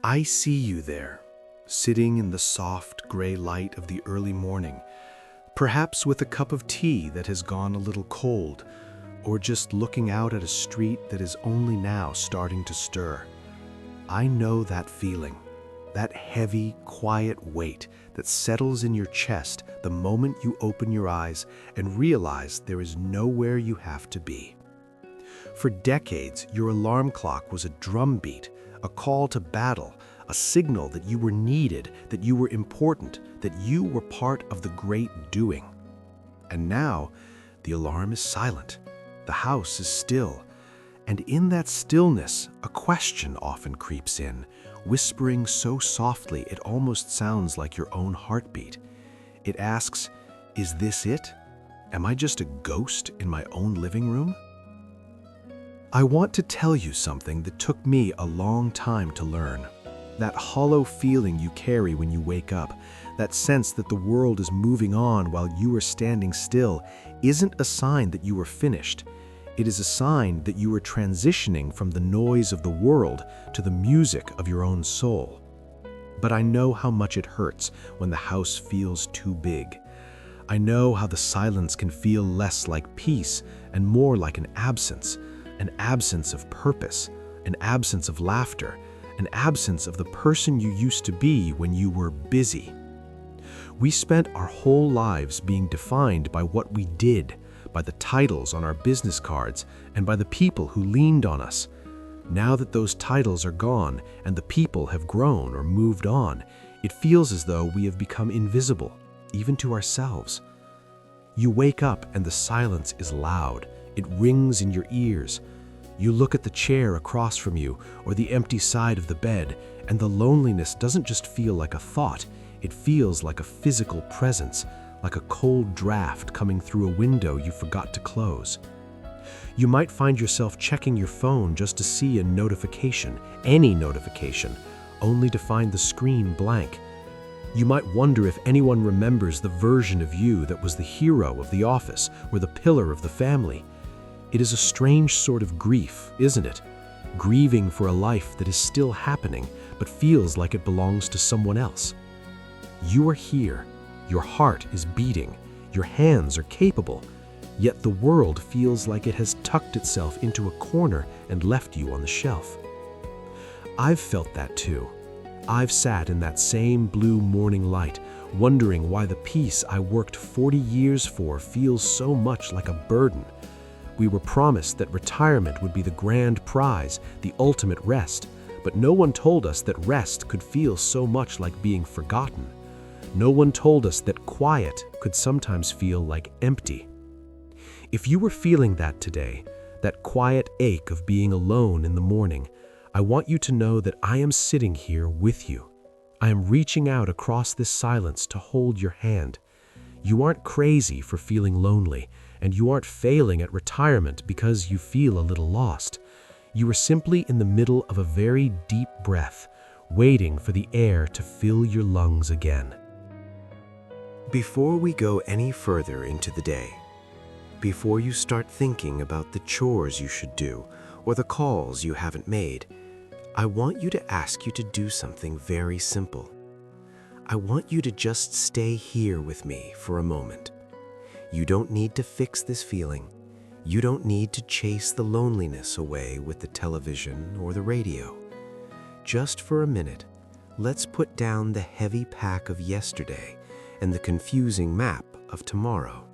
I see you there, sitting in the soft gray light of the early morning, perhaps with a cup of tea that has gone a little cold, or just looking out at a street that is only now starting to stir. I know that feeling, that heavy, quiet weight that settles in your chest the moment you open your eyes and realize there is nowhere you have to be. For decades, your alarm clock was a drumbeat, a call to battle, a signal that you were needed, that you were important, that you were part of the great doing. And now, the alarm is silent, the house is still, and in that stillness, a question often creeps in, whispering so softly it almost sounds like your own heartbeat. It asks, "Is this it? Am I just a ghost in my own living room?" I want to tell you something that took me a long time to learn. That hollow feeling you carry when you wake up, that sense that the world is moving on while you are standing still, isn't a sign that you are finished. It is a sign that you are transitioning from the noise of the world to the music of your own soul. But I know how much it hurts when the house feels too big. I know how the silence can feel less like peace and more like an absence of purpose, an absence of laughter, an absence of the person you used to be when you were busy. We spent our whole lives being defined by what we did, by the titles on our business cards, and by the people who leaned on us. Now that those titles are gone and the people have grown or moved on, it feels as though we have become invisible, even to ourselves. You wake up and the silence is loud. It rings in your ears. You look at the chair across from you or the empty side of the bed, and the loneliness doesn't just feel like a thought, it feels like a physical presence, like a cold draft coming through a window you forgot to close. You might find yourself checking your phone just to see a notification, any notification, only to find the screen blank. You might wonder if anyone remembers the version of you that was the hero of the office or the pillar of the family. It is a strange sort of grief, isn't it? Grieving for a life that is still happening, but feels like it belongs to someone else. You are here, your heart is beating, your hands are capable, yet the world feels like it has tucked itself into a corner and left you on the shelf. I've felt that too. I've sat in that same blue morning light, wondering why the peace I worked 40 years for feels so much like a burden. We were promised that retirement would be the grand prize, the ultimate rest, but no one told us that rest could feel so much like being forgotten. No one told us that quiet could sometimes feel like empty. If you were feeling that today, that quiet ache of being alone in the morning, I want you to know that I am sitting here with you. I am reaching out across this silence to hold your hand. You aren't crazy for feeling lonely, and you aren't failing at retirement because you feel a little lost. You are simply in the middle of a very deep breath, waiting for the air to fill your lungs again. Before we go any further into the day, before you start thinking about the chores you should do or the calls you haven't made, I want you to ask you to do something very simple. I want you to just stay here with me for a moment. You don't need to fix this feeling. You don't need to chase the loneliness away with the television or the radio. Just for a minute, let's put down the heavy pack of yesterday and the confusing map of tomorrow.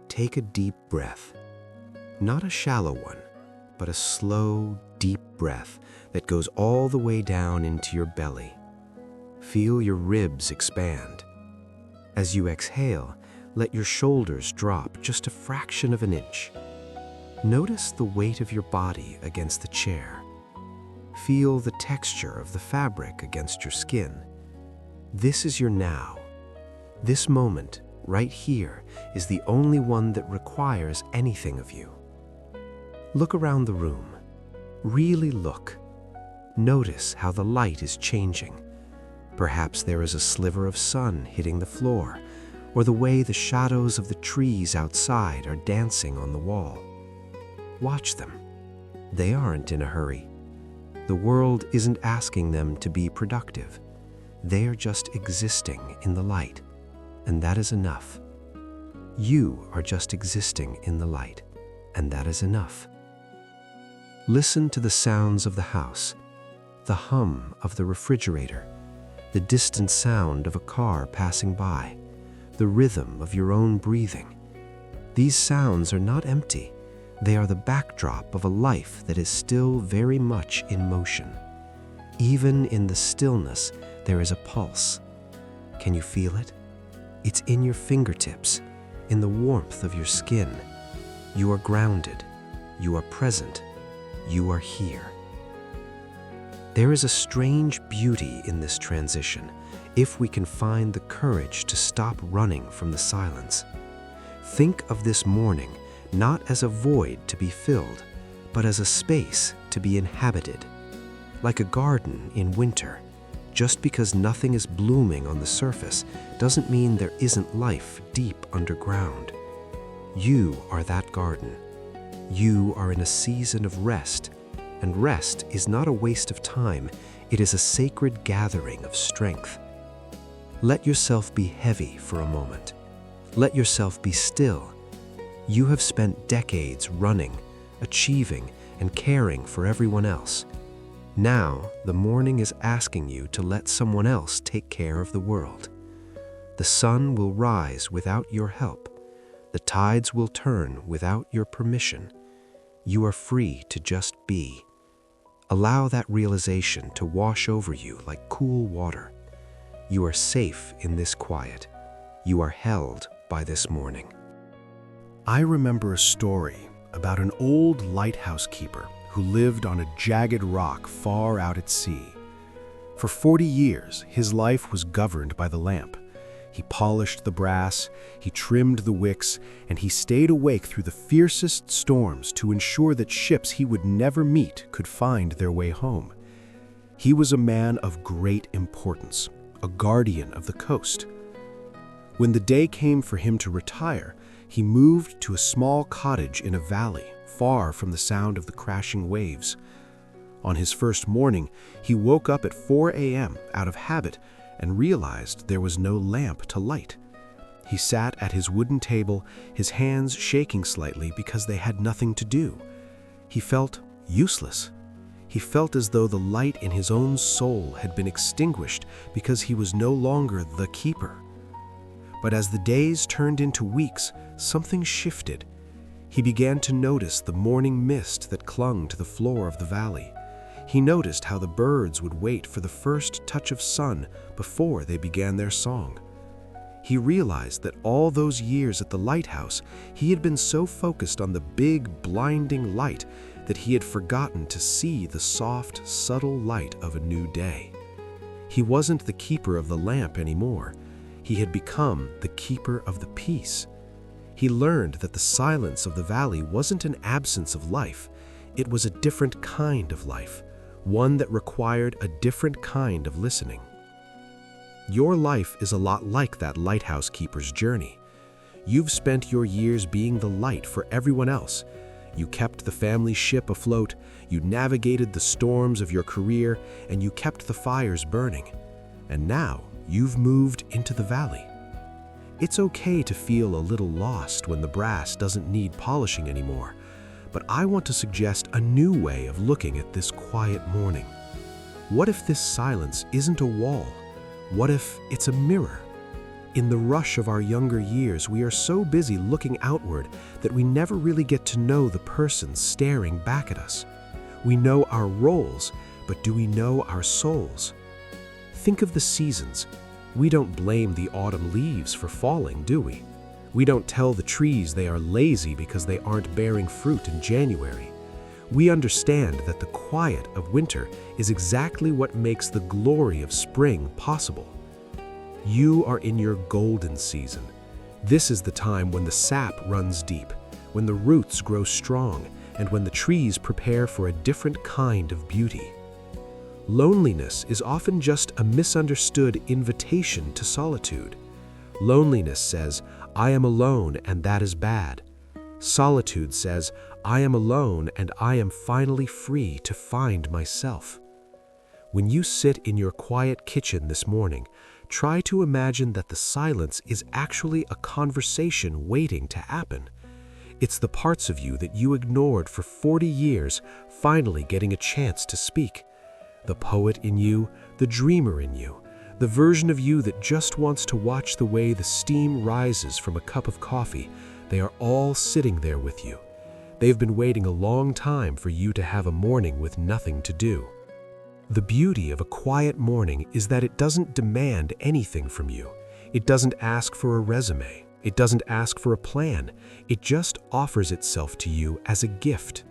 Take a deep breath. Not a shallow one, but a slow, deep breath that goes all the way down into your belly. Feel your ribs expand. As you exhale, let your shoulders drop just a fraction of an inch. Notice the weight of your body against the chair. Feel the texture of the fabric against your skin. This is your now. This moment, right here, is the only one that requires anything of you. Look around the room. Really look. Notice how the light is changing. Perhaps there is a sliver of sun hitting the floor, or the way the shadows of the trees outside are dancing on the wall. Watch them. They aren't in a hurry. The world isn't asking them to be productive. They are just existing in the light, and that is enough. You are just existing in the light, and that is enough. Listen to the sounds of the house, the hum of the refrigerator, the distant sound of a car passing by, the rhythm of your own breathing. These sounds are not empty. They are the backdrop of a life that is still very much in motion. Even in the stillness, there is a pulse. Can you feel it? It's in your fingertips, in the warmth of your skin. You are grounded. You are present. You are here. There is a strange beauty in this transition if we can find the courage to stop running from the silence. Think of this morning not as a void to be filled, but as a space to be inhabited. Like a garden in winter, just because nothing is blooming on the surface doesn't mean there isn't life deep underground. You are that garden. You are in a season of rest, and rest is not a waste of time, it is a sacred gathering of strength. Let yourself be heavy for a moment. Let yourself be still. You have spent decades running, achieving, and caring for everyone else. Now, the morning is asking you to let someone else take care of the world. The sun will rise without your help. The tides will turn without your permission. You are free to just be. Allow that realization to wash over you like cool water. You are safe in this quiet. You are held by this morning. I remember a story about an old lighthouse keeper who lived on a jagged rock far out at sea. For 40 years, his life was governed by the lamp. He polished the brass, he trimmed the wicks, and he stayed awake through the fiercest storms to ensure that ships he would never meet could find their way home. He was a man of great importance, a guardian of the coast. When the day came for him to retire, he moved to a small cottage in a valley, far from the sound of the crashing waves. On his first morning, he woke up at 4 a.m. out of habit and realized there was no lamp to light. He sat at his wooden table, his hands shaking slightly because they had nothing to do. He felt useless. He felt as though the light in his own soul had been extinguished because he was no longer the keeper. But as the days turned into weeks, something shifted. He began to notice the morning mist that clung to the floor of the valley. He noticed how the birds would wait for the first touch of sun before they began their song. He realized that all those years at the lighthouse, he had been so focused on the big, blinding light that he had forgotten to see the soft, subtle light of a new day. He wasn't the keeper of the lamp anymore. He had become the keeper of the peace. He learned that the silence of the valley wasn't an absence of life. It was a different kind of life, one that required a different kind of listening. Your life is a lot like that lighthouse keeper's journey. You've spent your years being the light for everyone else. You kept the family ship afloat, you navigated the storms of your career, and you kept the fires burning. And now you've moved into the valley. It's okay to feel a little lost when the brass doesn't need polishing anymore, but I want to suggest a new way of looking at this quiet morning. What if this silence isn't a wall? What if it's a mirror? In the rush of our younger years, we are so busy looking outward that we never really get to know the person staring back at us. We know our roles, but do we know our souls? Think of the seasons. We don't blame the autumn leaves for falling, do we? We don't tell the trees they are lazy because they aren't bearing fruit in January. We understand that the quiet of winter is exactly what makes the glory of spring possible. You are in your golden season. This is the time when the sap runs deep, when the roots grow strong, and when the trees prepare for a different kind of beauty. Loneliness is often just a misunderstood invitation to solitude. Loneliness says, "I am alone and that is bad." Solitude says, I am alone and I am finally free to find myself. When you sit in your quiet kitchen this morning, try to imagine that the silence is actually a conversation waiting to happen. It's the parts of you that you ignored for 40 years finally getting a chance to speak. The poet in you, the dreamer in you, the version of you that just wants to watch the way the steam rises from a cup of coffee, they are all sitting there with you. They've been waiting a long time for you to have a morning with nothing to do. The beauty of a quiet morning is that it doesn't demand anything from you. It doesn't ask for a resume. It doesn't ask for a plan. It just offers itself to you as a gift.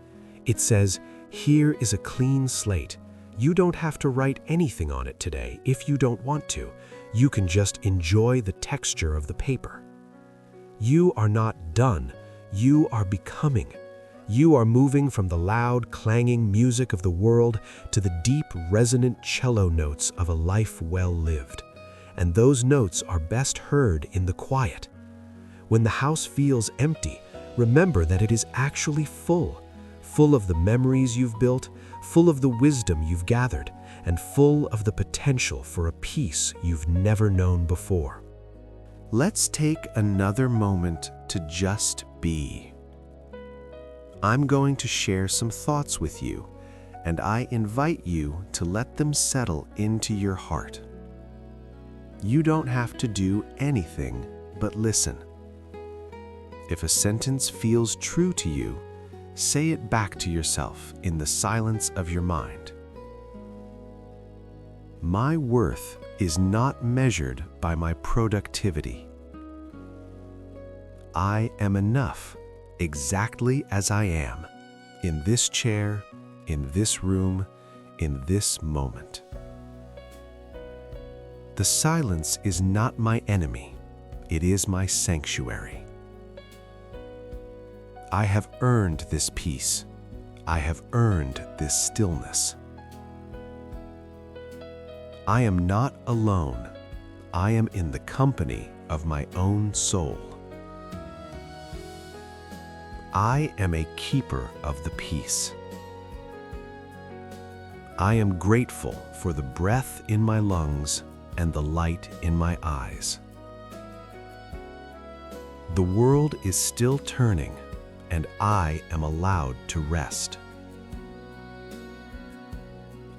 It says, here is a clean slate. You don't have to write anything on it today if you don't want to. You can just enjoy the texture of the paper. You are not done. You are becoming. You are moving from the loud, clanging music of the world to the deep, resonant cello notes of a life well lived. And those notes are best heard in the quiet. When the house feels empty, remember that it is actually full of the memories you've built, full of the wisdom you've gathered, and full of the potential for a peace you've never known before. Let's take another moment to just be. I'm going to share some thoughts with you, and I invite you to let them settle into your heart. You don't have to do anything but listen. If a sentence feels true to you, say it back to yourself in the silence of your mind. My worth is not measured by my productivity. I am enough exactly as I am, in this chair, in this room, in this moment. The silence is not my enemy, it is my sanctuary. I have earned this peace. I have earned this stillness. I am not alone. I am in the company of my own soul. I am a keeper of the peace. I am grateful for the breath in my lungs and the light in my eyes. The world is still turning, and I am allowed to rest.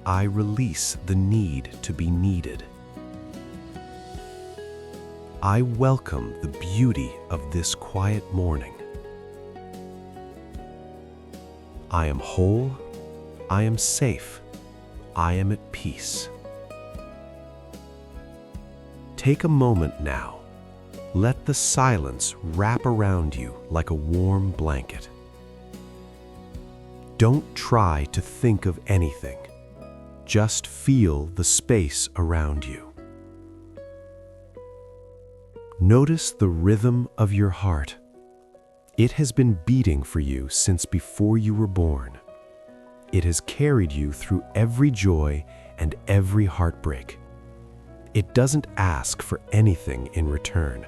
I release the need to be needed. I welcome the beauty of this quiet morning. I am whole, I am safe, I am at peace. Take a moment now. Let the silence wrap around you like a warm blanket. Don't try to think of anything. Just feel the space around you. Notice the rhythm of your heart. It has been beating for you since before you were born. It has carried you through every joy and every heartbreak. It doesn't ask for anything in return.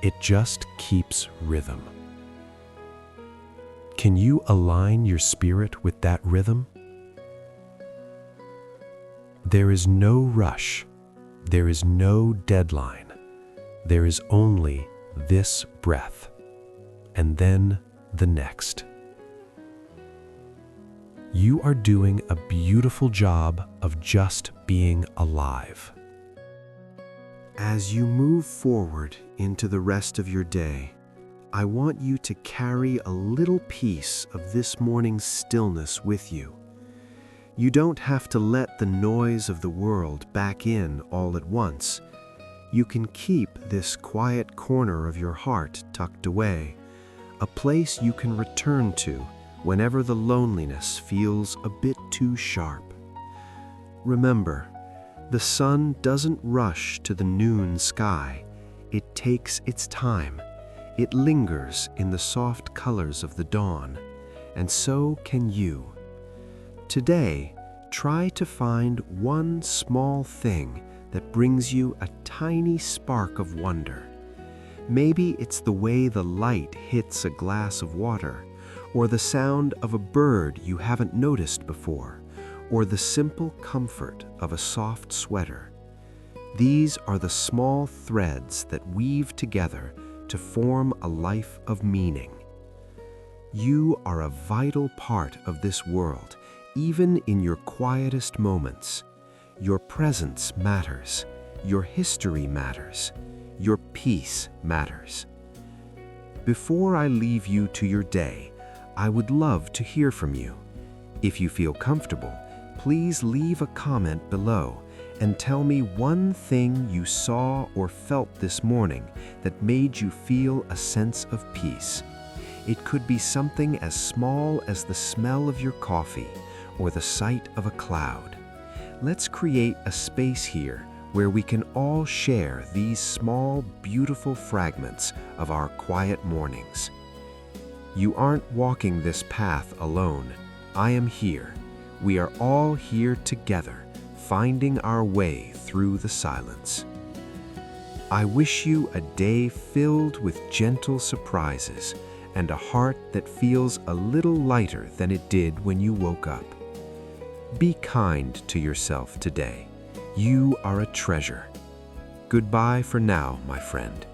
It just keeps rhythm. Can you align your spirit with that rhythm? There is no rush. There is no deadline. There is only this breath, and then the next. You are doing a beautiful job of just being alive. As you move forward into the rest of your day, I want you to carry a little piece of this morning's stillness with you. You don't have to let the noise of the world back in all at once. You can keep this quiet corner of your heart tucked away, a place you can return to whenever the loneliness feels a bit too sharp. Remember, the sun doesn't rush to the noon sky. It takes its time. It lingers in the soft colors of the dawn, and so can you. Today, try to find one small thing that brings you a tiny spark of wonder. Maybe it's the way the light hits a glass of water, or the sound of a bird you haven't noticed before, or the simple comfort of a soft sweater. These are the small threads that weave together to form a life of meaning. You are a vital part of this world, even in your quietest moments. Your presence matters. Your history matters. Your peace matters. Before I leave you to your day, I would love to hear from you. If you feel comfortable, please leave a comment below and tell me one thing you saw or felt this morning that made you feel a sense of peace. It could be something as small as the smell of your coffee or the sight of a cloud. Let's create a space here where we can all share these small, beautiful fragments of our quiet mornings. You aren't walking this path alone. I am here. We are all here together, finding our way through the silence. I wish you a day filled with gentle surprises and a heart that feels a little lighter than it did when you woke up. Be kind to yourself today. You are a treasure. Goodbye for now, my friend.